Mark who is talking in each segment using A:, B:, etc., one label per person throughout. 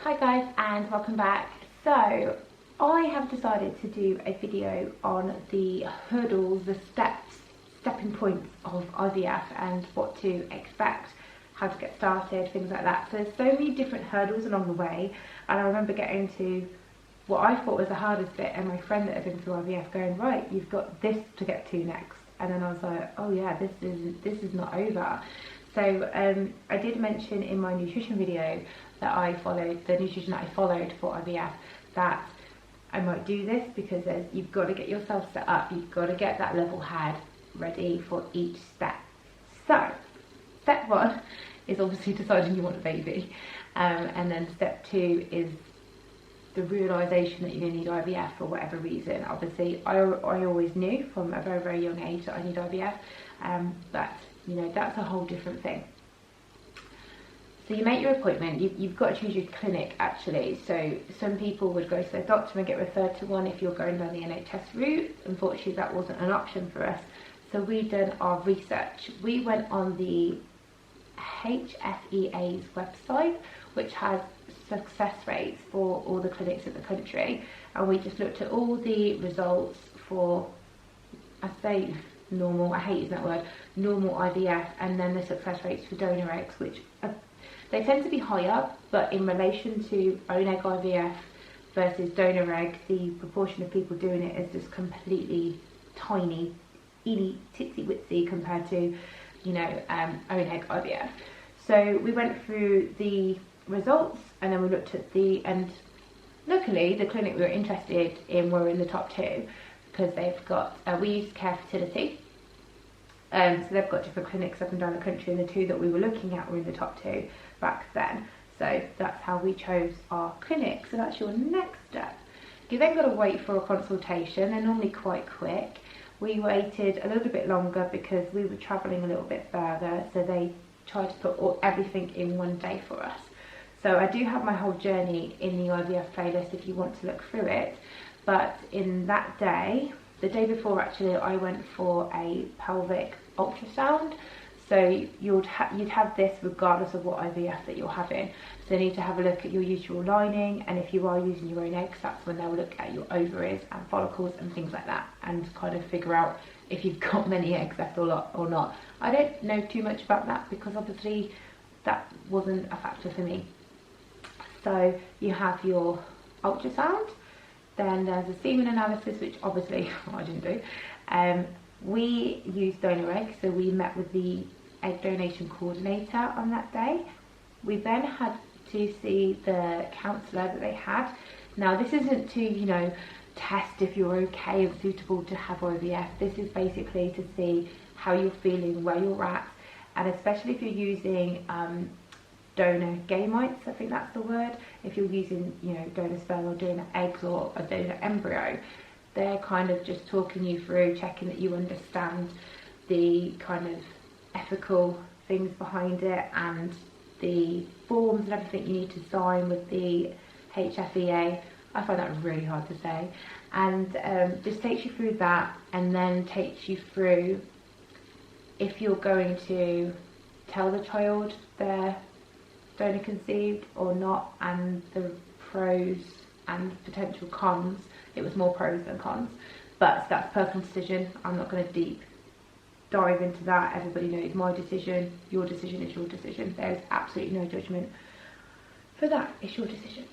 A: Hi guys, and welcome back. So I have decided to do a video on the hurdles, the stepping points of IVF and what to expect, how to get started, things like that. So there's so many different hurdles along the way, and I remember getting to what I thought was the hardest bit, and my friend that had been through IVF going, right, you've got this to get to next. And then I was like, oh yeah, this is not over. So I did mention in my nutrition video that I followed, the nutrition that I followed for IVF, that I might do this because you've got to get yourself set up, you've got to get that level head ready for each step. So step one is obviously deciding you want a baby, and then step two is the realisation that you're going to need IVF for whatever reason. Obviously I always knew from a very, very young age that I need IVF, but you know, that's a whole different thing. So you make your appointment, you've got to choose your clinic actually. So some people would go to their doctor and get referred to one if you're going down the NHS route. Unfortunately that wasn't an option for us. So we done our research. We went on the HFEA's website, which has success rates for all the clinics in the country, and we just looked at all the results for, I say normal, I hate using that word, normal IVF, and then the success rates for donor eggs, which they tend to be higher, but in relation to own egg IVF versus donor egg, the proportion of people doing it is just completely tiny, itty titsy witsy compared to, you know, own egg IVF. So we went through the results, and then we looked at and luckily the clinic we were interested in were in the top two, because they've got, we used Fertility, so they've got different clinics up and down the country, and the two that we were looking at were in the top two back then. So that's how we chose our clinic. So that's your next step. You then got to wait for a consultation. They're normally quite quick. We waited a little bit longer because we were travelling a little bit further, so they tried to put everything in one day for us. So I do have my whole journey in the IVF playlist if you want to look through it. But in that day, the day before actually, I went for a pelvic ultrasound. So you'd have this regardless of what IVF that you're having. So you need to have a look at your uterine lining, and if you are using your own eggs, that's when they'll look at your ovaries and follicles and things like that, and kind of figure out if you've got many eggs left or not. I don't know too much about that because obviously that wasn't a factor for me. So you have your ultrasound, then there's a semen analysis, which obviously I didn't do. We used donor eggs, so we met with the egg donation coordinator on that day. We then had to see the counsellor that they had. Now this isn't to, you know, test if you're okay and suitable to have IVF. This is basically to see how you're feeling, where you're at, and especially if you're using donor gametes, I think that's the word. If you're using, you know, donor sperm or donor eggs or a donor embryo, they're kind of just talking you through, checking that you understand the kind of ethical things behind it and the forms and everything you need to sign with the HFEA. I find that really hard to say. And just takes you through that, and then takes you through if you're going to tell the child they're donor conceived or not, and the pros and potential cons. It was more pros than cons, but that's a personal decision. I'm not going to deep dive into that. Everybody knows my decision. Your decision is your decision. There's absolutely no judgment for that. It's your decision.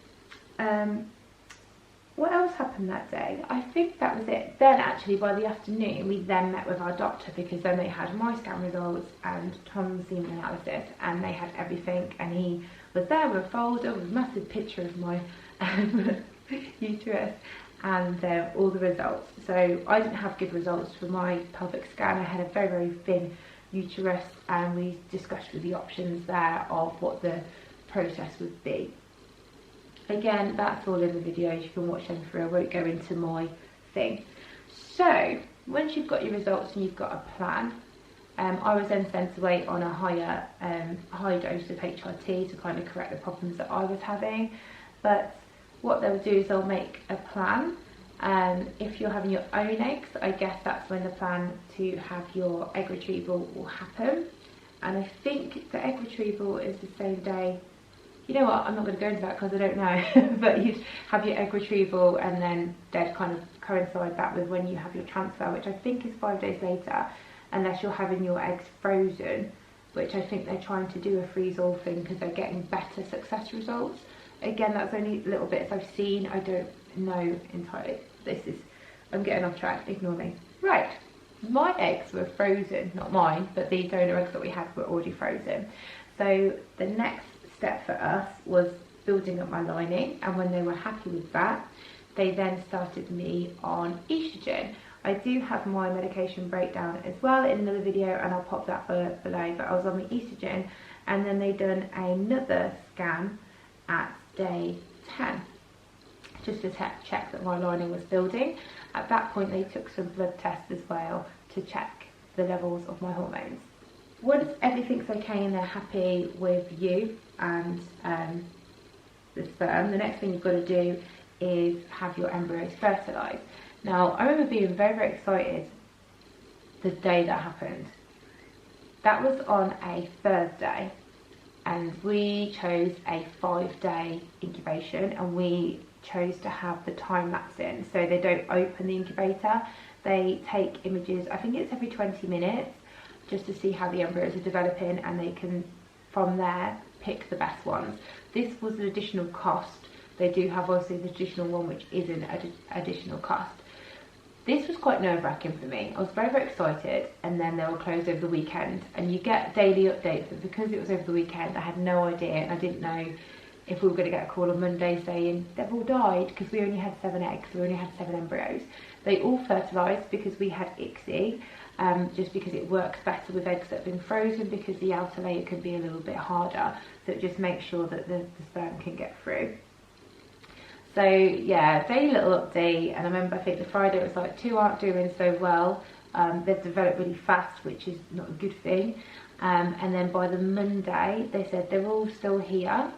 A: What else happened that day? I think that was it. Then actually by the afternoon we then met with our doctor, because then they had my scan results and Tom's semen analysis, and they had everything, and he was there with a folder with a massive picture of my uterus and all the results. So I didn't have good results for my pelvic scan. I had a very, very thin uterus, and we discussed with the options there of what the process would be. Again, that's all in the videos, you can watch them through. I won't go into my thing. So once you've got your results and you've got a plan, I was then sent away on a high dose of HRT to kind of correct the problems that I was having. But what they'll do is they'll make a plan. If you're having your own eggs, I guess that's when the plan to have your egg retrieval will happen. And I think the egg retrieval is the same day you know what, I'm not going to go into that because I don't know, but you'd have your egg retrieval and then they'd kind of coincide that with when you have your transfer, which I think is 5 days later, unless you're having your eggs frozen, which I think they're trying to do a freeze-all thing because they're getting better success results. Again, that's only little bits I've seen, I don't know entirely. I'm getting off track, ignore me. Right, my eggs were frozen, not mine, but the donor eggs that we had were already frozen. So the next step for us was building up my lining, and when they were happy with that, they then started me on estrogen. I do have my medication breakdown as well in another video, and I'll pop that below, but I was on the estrogen, and then they done another scan at day 10 just to check that my lining was building. At that point they took some blood tests as well to check the levels of my hormones. Once everything's okay and they're happy with you and the sperm, the next thing you've got to do is have your embryos fertilised. Now, I remember being very, very excited the day that happened. That was on a Thursday, and we chose a 5-day incubation, and we chose to have the time lapse in, so they don't open the incubator. They take images, I think it's every 20 minutes, just to see how the embryos are developing, and they can from there pick the best ones. This was an additional cost. They do have obviously the additional one which isn't additional cost. This was quite nerve-wracking for me. I was very, very excited, and then they were closed over the weekend, and you get daily updates, but because it was over the weekend I had no idea, and I didn't know if we were going to get a call on Monday saying they've all died, because we only had 7 eggs, we only had 7 embryos. They all fertilised because we had ICSI, just because it works better with eggs that have been frozen, because the outer layer can be a little bit harder, so it just makes sure that the sperm can get through. So yeah, daily little update, and I remember I think the Friday it was like 2 aren't doing so well. They've developed really fast, which is not a good thing. And then by the Monday they said they're all still here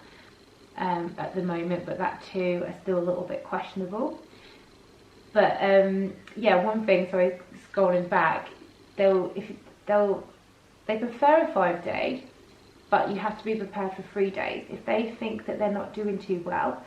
A: at the moment, but that 2 are still a little bit questionable. But yeah, one thing, sorry, scrolling back, they prefer a 5-day, but you have to be prepared for 3 days. If they think that they're not doing too well,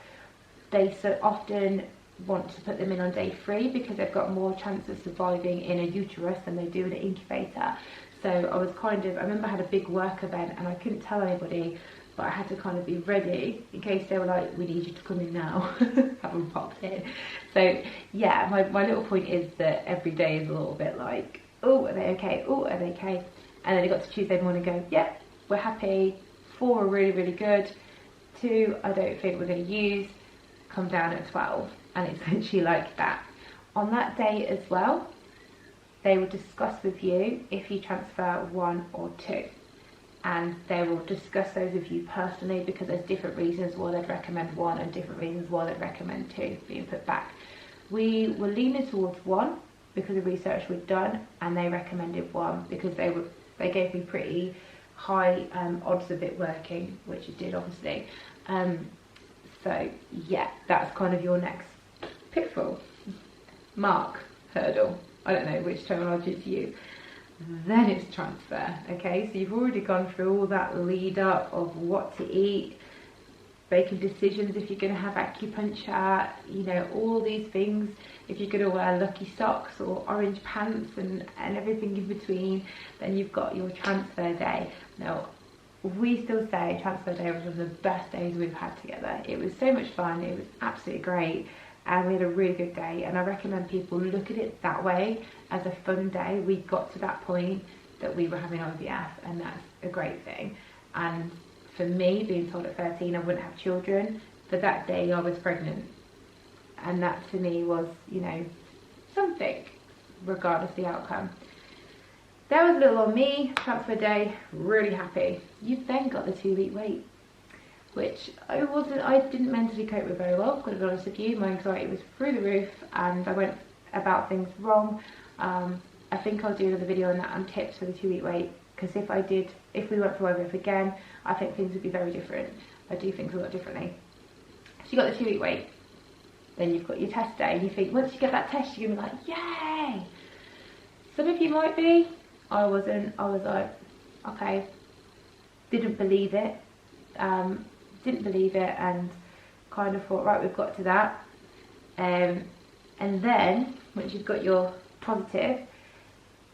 A: they so often want to put them in on day 3 because they've got more chance of surviving in a uterus than they do in an incubator. So I remember I had a big work event and I couldn't tell anybody, but I had to kind of be ready in case they were like, we need you to come in now. Haven't popped in. So yeah, my little point is that every day is a little bit like, oh, are they okay? Oh, are they okay? And then it got to Tuesday morning and go, yep, we're happy. 4 are really, really good. 2 I don't think we're going to use. Come down at 12, and it's literally like that. On that day as well, they will discuss with you if you transfer 1 or 2, and they will discuss those with you personally, because there's different reasons why they'd recommend 1 and different reasons why they'd recommend 2 being put back. We were leaning towards 1 because of research we'd done, and they recommended 1 because they gave me pretty high odds of it working, which it did obviously. So yeah, that's kind of your next pitfall, hurdle, I don't know which terminology to use. Then it's transfer, okay? So you've already gone through all that lead up of what to eat, making decisions if you're going to have acupuncture, you know, all these things, if you're going to wear lucky socks or orange pants and everything in between. Then you've got your transfer day. Now, we still say transfer day was one of the best days we've had together. It was so much fun, it was absolutely great, and we had a really good day, and I recommend people look at it that way, as a fun day. We got to that point that we were having IVF, and that's a great thing. And for me, being told at 13 I wouldn't have children, for that day I was pregnant, and that to me was, you know, something, regardless of the outcome. That was a little on me, transfer day, really happy. You've then got the 2-week wait, which I didn't mentally cope with very well, to be honest with you. My anxiety was through the roof, and I went about things wrong. I think I'll do another video on that, on tips for the 2-week wait, because if we went for IVF again, I think things would be very different. I do things a lot differently. So you got the 2-week wait, then you've got your test day, and you think once you get that test you're gonna be like, yay! Some of you might be. I wasn't. I was like, okay, didn't believe it, didn't believe it and kind of thought, right, we've got to that. And then once you've got your positive,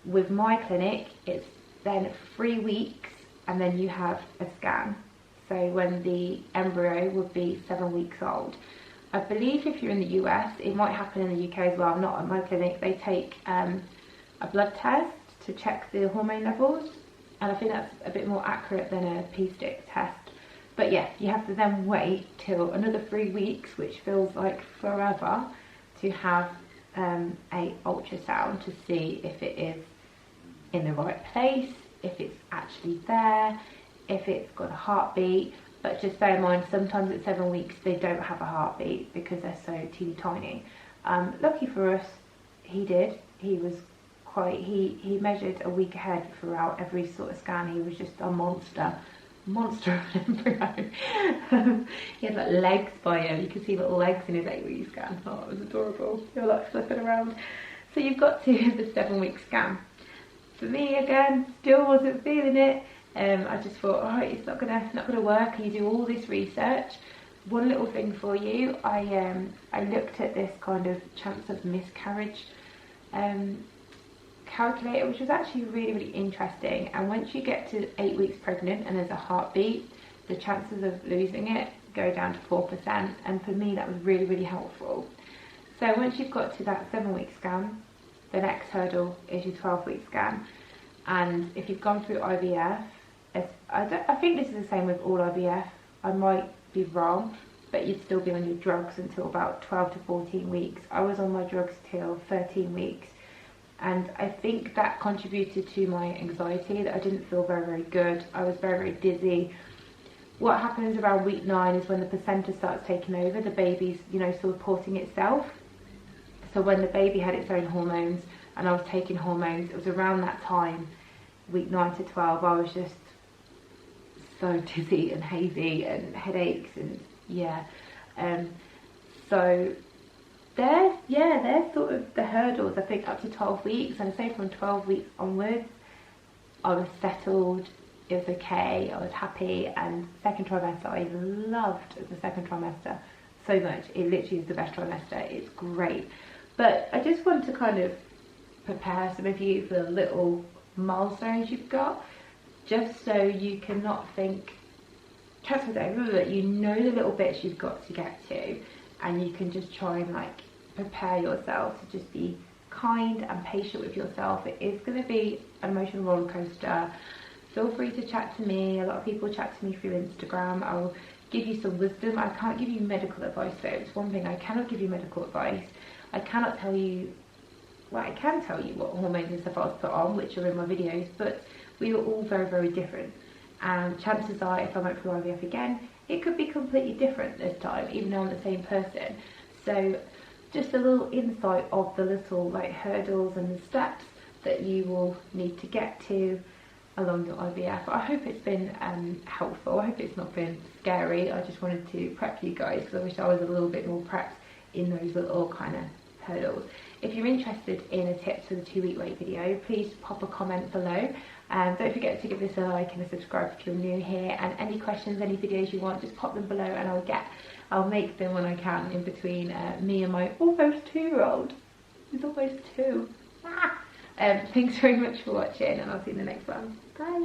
A: with my clinic, it's then 3 weeks and then you have a scan. So when the embryo would be 7 weeks old. I believe if you're in the US, it might happen in the UK as well, not at my clinic. They take a blood test to check the hormone levels, and I think that's a bit more accurate than a P-stick test. But yeah, you have to then wait till another 3 weeks, which feels like forever, to have a ultrasound to see if it is in the right place, if it's actually there, if it's got a heartbeat. But just bear in mind, sometimes at 7 weeks they don't have a heartbeat because they're so teeny tiny. Lucky for us, he did. He was quite, he measured a week ahead throughout every sort of scan. He was just a monster of an embryo. He had like legs by him. You could see little legs in his 8-week scan. Oh, it was adorable. They were like flipping around. So you've got to the 7-week scan. For me, again, still wasn't feeling it. I just thought, oh, it's not gonna work. And you do all this research. One little thing for you, I looked at this kind of chance of miscarriage calculator, which was actually really interesting. And once you get to 8 weeks pregnant and there's a heartbeat, the chances of losing it go down to 4%. And for me, that was really helpful. So once you've got to that 7-week scan, the next hurdle is your 12-week scan. And if you've gone through IVF, I think this is the same with all IVF, I might be wrong, but you'd still be on your drugs until about 12 to 14 weeks. I was on my drugs till 13 weeks, and I think that contributed to my anxiety, that I didn't feel very good. I was very dizzy. What happens around week 9 is when the placenta starts taking over, the baby's, you know, supporting itself. So when the baby had its own hormones and I was taking hormones, it was around that time, week 9 to 12, I was just so dizzy and hazy and headaches and yeah. So they're sort of the hurdles, I think, up to 12 weeks. And say from 12 weeks onwards, I was settled, it was okay, I was happy. And second trimester, I loved the second trimester so much. It literally is the best trimester, it's great. But I just want to kind of prepare some of you for the little milestones you've got, just so you cannot think transfer's over, but you know the little bits you've got to get to, and you can just try and like prepare yourself to just be kind and patient with yourself. It is going to be an emotional roller coaster. Feel free to chat to me. A lot of people chat to me through Instagram. I'll give you some wisdom. I can't give you medical advice though. It's one thing, I cannot give you medical advice. I cannot tell you, well, I can tell you what hormones and stuff I was put on, which are in my videos, but we are all very different. And chances are, if I went through IVF again, it could be completely different this time, even though I'm the same person. So just a little insight of the little like hurdles and the steps that you will need to get to along your IVF. I hope it's been helpful. I hope it's not been scary. I just wanted to prep you guys because I wish I was a little bit more prepped in those little kind of hurdles. If you're interested in a tips for the 2-week wait video, please pop a comment below. Don't forget to give this a like and a subscribe if you're new here, and any questions, any videos you want, just pop them below and I'll make them when I can, in between me and my almost 2-year-old. He's almost 2. Thanks very much for watching, and I'll see you in the next one. Bye.